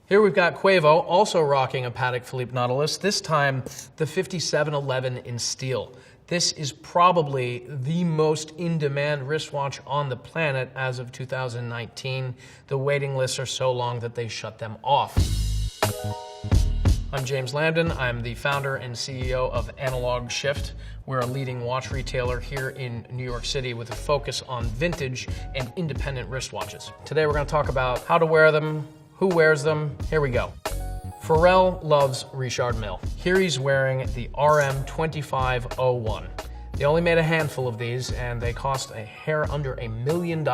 Here we've got Quavo also rocking a Patek Philippe Nautilus, this time the 5711 in steel. This is probably the most in-demand wristwatch on the planet as of 2019. The waiting lists are so long that they shut them off. I'm James Lambden. I'm the founder and CEO of Analog Shift. We're a leading watch retailer here in New York City with a focus on vintage and independent wristwatches. Today we're going to talk about how to wear them, who wears them. Here we go. Pharrell loves Richard Mille. Here he's wearing the RM2501. They only made a handful of these and they cost a hair under $1 million.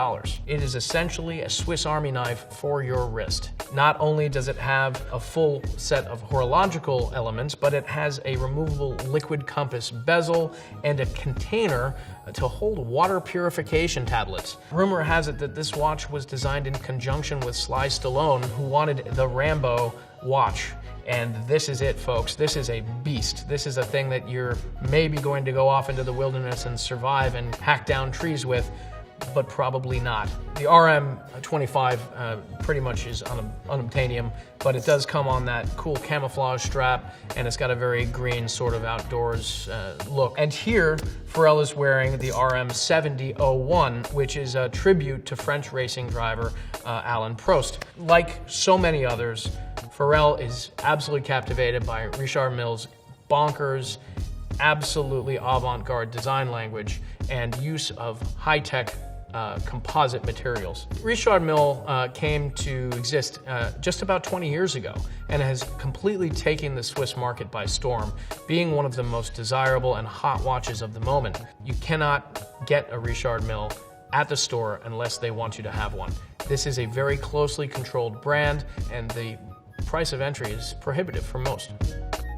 It is essentially a Swiss Army knife for your wrist. Not only does it have a full set of horological elements, but it has a removable liquid compass bezel and a container to hold water purification tablets. Rumor has it that this watch was designed in conjunction with Sly Stallone, who wanted the Rambo watch. And this is it, folks. This is a beast. This is a thing that you're maybe going to go off into the wilderness and survive and hack down trees with, but probably not. The RM25 pretty much is unobtainium, but it does come on that cool camouflage strap, and it's got a very green sort of outdoors look. And here, Pharrell is wearing the RM7001, which is a tribute to French racing driver Alain Prost. Like so many others, Pharrell is absolutely captivated by Richard Mille's bonkers, absolutely avant-garde design language and use of high-tech composite materials. Richard Mille came to exist just about 20 years ago and has completely taken the Swiss market by storm, being one of the most desirable and hot watches of the moment. You cannot get a Richard Mille at the store unless they want you to have one. This is a very closely controlled brand, and the price of entry is prohibitive for most.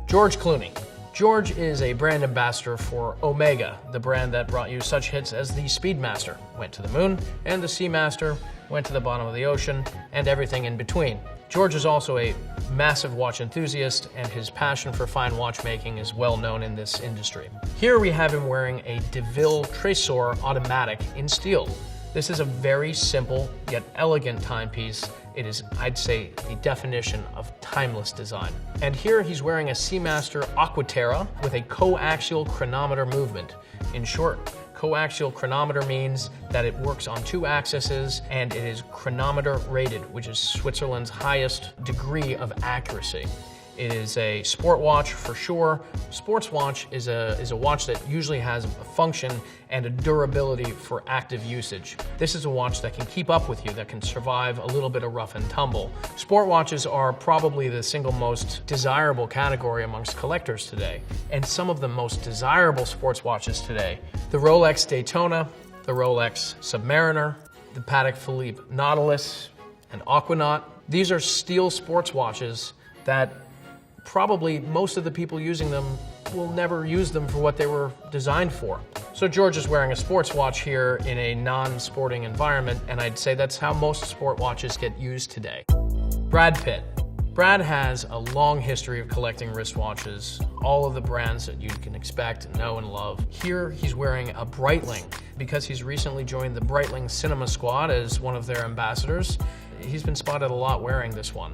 George Clooney. George is a brand ambassador for Omega, the brand that brought you such hits as the Speedmaster, went to the moon, and the Seamaster, went to the bottom of the ocean, and everything in between. George is also a massive watch enthusiast, and his passion for fine watchmaking is well known in this industry. Here we have him wearing a DeVille Tresor automatic in steel. This is a very simple yet elegant timepiece. It is, I'd say, the definition of timeless design. And here he's wearing a Seamaster Aquaterra with a coaxial chronometer movement. In short, coaxial chronometer means that it works on 2 axes and it is chronometer rated, which is Switzerland's highest degree of accuracy. It is a sport watch for sure. Sports watch is a watch that usually has a function and a durability for active usage. This is a watch that can keep up with you, that can survive a little bit of rough and tumble. Sport watches are probably the single most desirable category amongst collectors today. And some of the most desirable sports watches today, the Rolex Daytona, the Rolex Submariner, the Patek Philippe Nautilus, and Aquanaut. These are steel sports watches that probably most of the people using them will never use them for what they were designed for. So George is wearing a sports watch here in a non-sporting environment, and I'd say that's how most sport watches get used today. Brad Pitt. Brad has a long history of collecting wristwatches, all of the brands that you can expect, know, and love. Here he's wearing a Breitling because he's recently joined the Breitling Cinema Squad as one of their ambassadors. He's been spotted a lot wearing this one.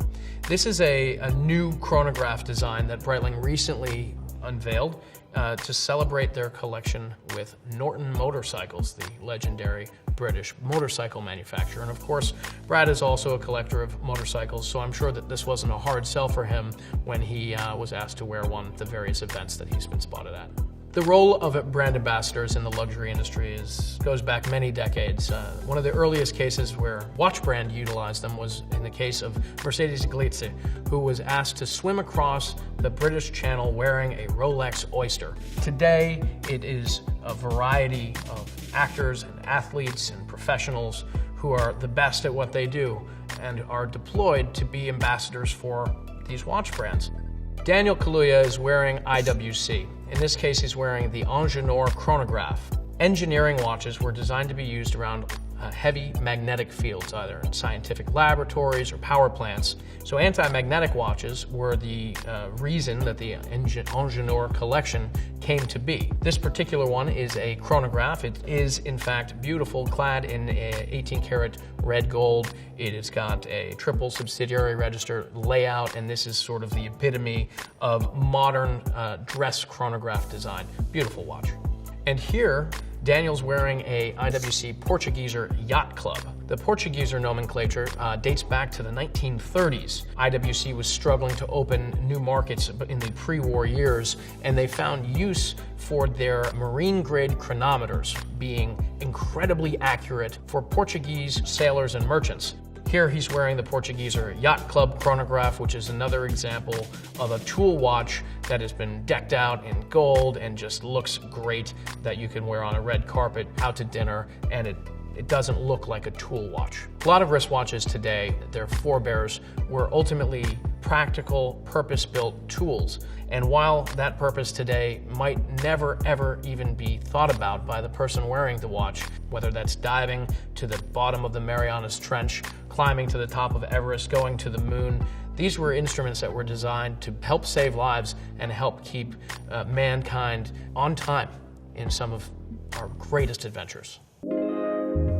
This is a new chronograph design that Breitling recently unveiled to celebrate their collection with Norton Motorcycles, the legendary British motorcycle manufacturer. And of course, Brad is also a collector of motorcycles, so I'm sure that this wasn't a hard sell for him when he was asked to wear one at the various events that he's been spotted at. The role of brand ambassadors in the luxury industry goes back many decades. One of the earliest cases where watch brand utilized them was in the case of Mercedes Glitze, who was asked to swim across the British Channel wearing a Rolex Oyster. Today, it is a variety of actors and athletes and professionals who are the best at what they do and are deployed to be ambassadors for these watch brands. Daniel Kaluuya is wearing IWC. In this case, he's wearing the Ingenieur chronograph. Engineering watches were designed to be used around heavy magnetic fields, either in scientific laboratories or power plants. So anti-magnetic watches were the reason that the Ingenieur collection came to be. This particular one is a chronograph. It is in fact beautiful, clad in 18 karat red gold. It has got a triple subsidiary register layout, and this is sort of the epitome of modern dress chronograph design. Beautiful watch. And here, Daniel's wearing a IWC Portugieser Yacht Club. The Portugieser nomenclature dates back to the 1930s. IWC was struggling to open new markets in the pre-war years, and they found use for their marine-grade chronometers being incredibly accurate for Portuguese sailors and merchants. Here he's wearing the Portugieser Yacht Club chronograph, which is another example of a tool watch that has been decked out in gold and just looks great, that you can wear on a red carpet, out to dinner, and it doesn't look like a tool watch. A lot of wristwatches today, their forebears, were ultimately practical, purpose-built tools. And while that purpose today might never ever even be thought about by the person wearing the watch, whether that's diving to the bottom of the Marianas Trench, climbing to the top of Everest, going to the moon, these were instruments that were designed to help save lives and help keep mankind on time in some of our greatest adventures.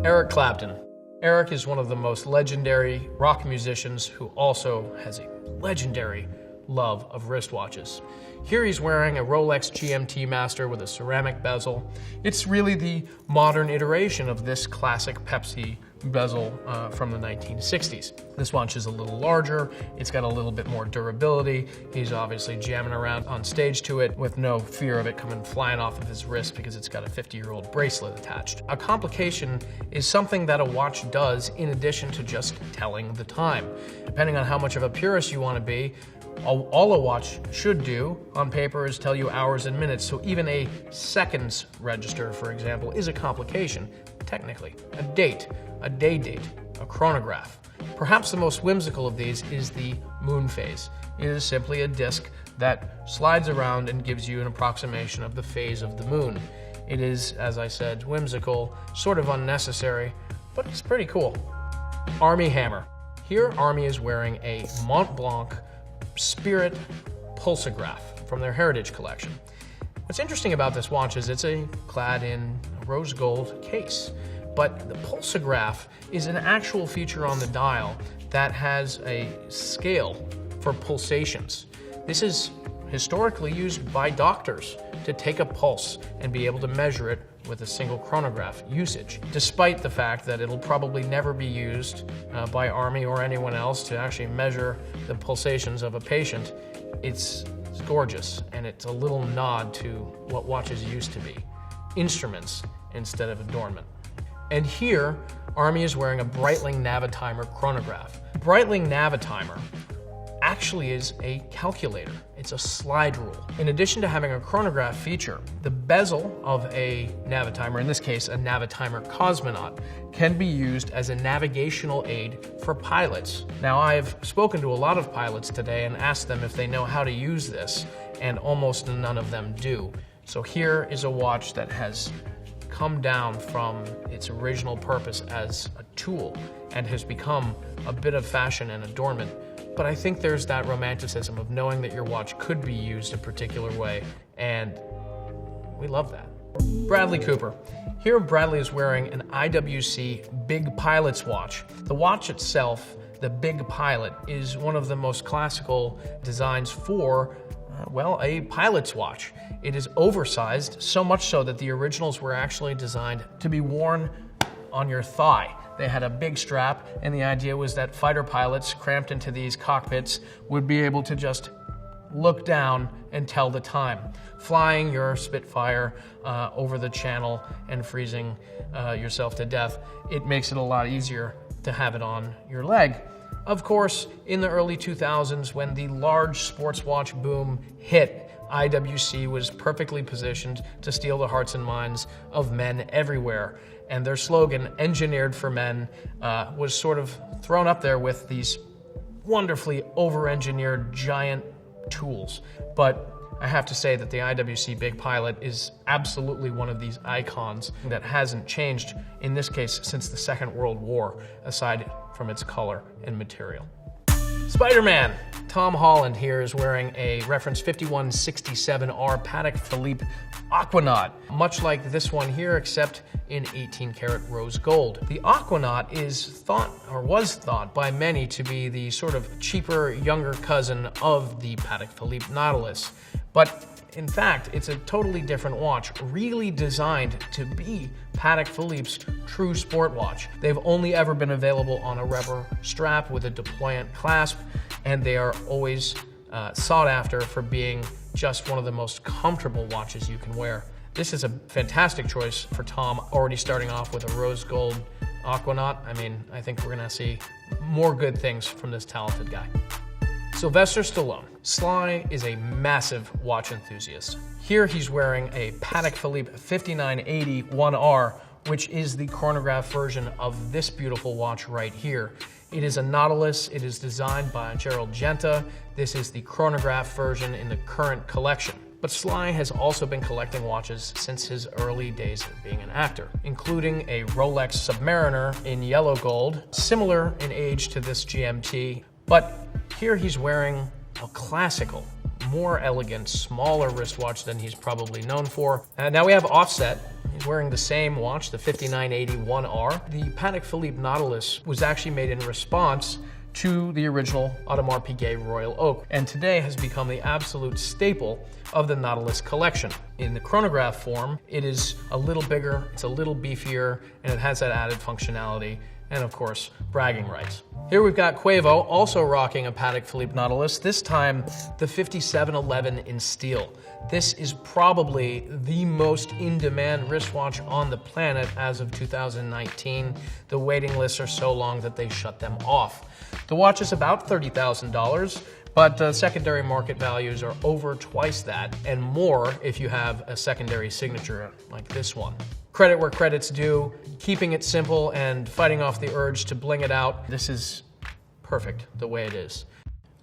Eric Clapton. Eric is one of the most legendary rock musicians who also has a legendary love of wristwatches. Here he's wearing a Rolex GMT Master with a ceramic bezel. It's really the modern iteration of this classic Pepsi bezel from the 1960s. This watch is a little larger, it's got a little bit more durability. He's obviously jamming around on stage to it with no fear of it coming flying off of his wrist because it's got a 50-year-old bracelet attached. A complication is something that a watch does in addition to just telling the time. Depending on how much of a purist you want to be, all a watch should do on paper is tell you hours and minutes, so even a seconds register, for example, is a complication, technically. A date, a day date, a chronograph. Perhaps the most whimsical of these is the moon phase. It is simply a disc that slides around and gives you an approximation of the phase of the moon. It is, as I said, whimsical, sort of unnecessary, but it's pretty cool. Army Hammer. Here, Army is wearing a Mont Blanc Spirit Pulsograph from their Heritage Collection. What's interesting about this watch is it's clad in a rose gold case, but the Pulsograph is an actual feature on the dial that has a scale for pulsations. This is historically used by doctors to take a pulse and be able to measure it with a single chronograph usage, despite the fact that it'll probably never be used by Army or anyone else to actually measure the pulsations of a patient. It's gorgeous, and it's a little nod to what watches used to be, instruments instead of adornment. And here, Army is wearing a Breitling Navitimer chronograph. Breitling Navitimer actually is a calculator. It's a slide rule. In addition to having a chronograph feature, the bezel of a Navitimer, in this case a Navitimer Cosmonaut, can be used as a navigational aid for pilots. Now, I've spoken to a lot of pilots today and asked them if they know how to use this, and almost none of them do. So here is a watch that has come down from its original purpose as a tool and has become a bit of fashion and adornment. But I think there's that romanticism of knowing that your watch could be used a particular way, and we love that. Bradley Cooper. Here Bradley is wearing an IWC Big Pilot's watch. The watch itself, the Big Pilot, is one of the most classical designs for a pilot's watch. It is oversized, so much so that the originals were actually designed to be worn on your thigh. They had a big strap, and the idea was that fighter pilots cramped into these cockpits would be able to just look down and tell the time. Flying your Spitfire over the channel and freezing yourself to death, it makes it a lot easier to have it on your leg. Of course, in the early 2000s, when the large sports watch boom hit, IWC was perfectly positioned to steal the hearts and minds of men everywhere. And their slogan, "Engineered for Men," was sort of thrown up there with these wonderfully over-engineered giant tools. But I have to say that the IWC Big Pilot is absolutely one of these icons that hasn't changed, in this case, since the Second World War, aside from its color and material. Spider-Man. Tom Holland here is wearing a reference 5167R Patek Philippe Aquanaut, much like this one here, except in 18-karat rose gold. The Aquanaut is thought, or was thought by many, to be the sort of cheaper, younger cousin of the Patek Philippe Nautilus. But in fact, it's a totally different watch, really designed to be Patek Philippe's true sport watch. They've only ever been available on a rubber strap with a deployant clasp, and they are always sought after for being just one of the most comfortable watches you can wear. This is a fantastic choice for Tom, already starting off with a rose gold Aquanaut. I mean, I think we're gonna see more good things from this talented guy. Sylvester Stallone. Sly is a massive watch enthusiast. Here he's wearing a Patek Philippe 5980 1R, which is the chronograph version of this beautiful watch right here. It is a Nautilus. It is designed by Gerald Genta. This is the chronograph version in the current collection. But Sly has also been collecting watches since his early days of being an actor, including a Rolex Submariner in yellow gold, similar in age to this GMT, but here he's wearing a classical, more elegant, smaller wristwatch than he's probably known for. Now we have Offset. He's wearing the same watch, the 5980 1R. The Patek Philippe Nautilus was actually made in response to the original Audemars Piguet Royal Oak, and today has become the absolute staple of the Nautilus collection. In the chronograph form, it is a little bigger, it's a little beefier, and it has that added functionality, and of course, bragging rights. Here we've got Quavo also rocking a Patek Philippe Nautilus, this time the 5711 in steel. This is probably the most in-demand wristwatch on the planet as of 2019. The waiting lists are so long that they shut them off. The watch is about $30,000, but secondary market values are over twice that, and more if you have a secondary signature like this one. Credit where credit's due, keeping it simple and fighting off the urge to bling it out. This is perfect the way it is.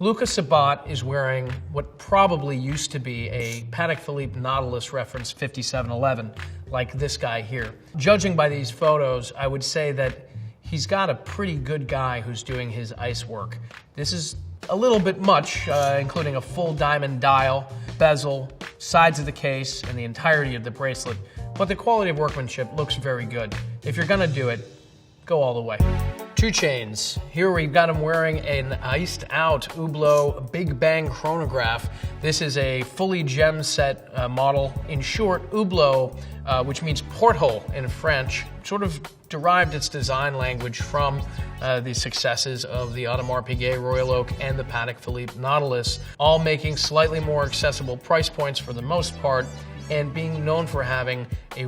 Luca Sabat is wearing what probably used to be a Patek Philippe Nautilus reference 5711, like this guy here. Judging by these photos, I would say that he's got a pretty good guy who's doing his ice work. This is a little bit much, including a full diamond dial, bezel, sides of the case, and the entirety of the bracelet, but the quality of workmanship looks very good. If you're gonna do it, go all the way. 2 Chainz. Here we've got him wearing an iced out Hublot Big Bang chronograph. This is a fully gem set model. In short, Hublot, which means porthole in French, sort of derived its design language from the successes of the Audemars Piguet Royal Oak and the Patek Philippe Nautilus, all making slightly more accessible price points for the most part, and being known for having a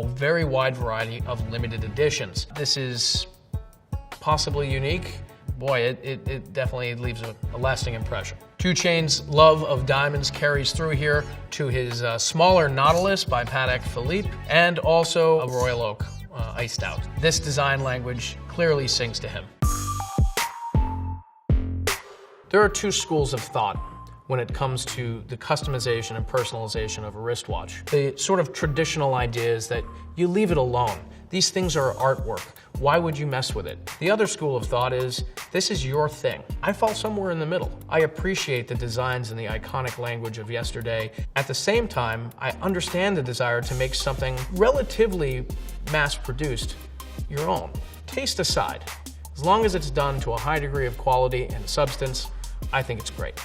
very wide variety of limited editions. This is possibly unique. Boy, it definitely leaves a lasting impression. 2 Chainz' love of diamonds carries through here to his smaller Nautilus by Patek Philippe, and also a Royal Oak iced out. This design language clearly sings to him. There are 2 schools of thought when it comes to the customization and personalization of a wristwatch. The sort of traditional idea is that you leave it alone. These things are artwork. Why would you mess with it? The other school of thought is, this is your thing. I fall somewhere in the middle. I appreciate the designs and the iconic language of yesterday. At the same time, I understand the desire to make something relatively mass-produced your own. Taste aside, as long as it's done to a high degree of quality and substance, I think it's great.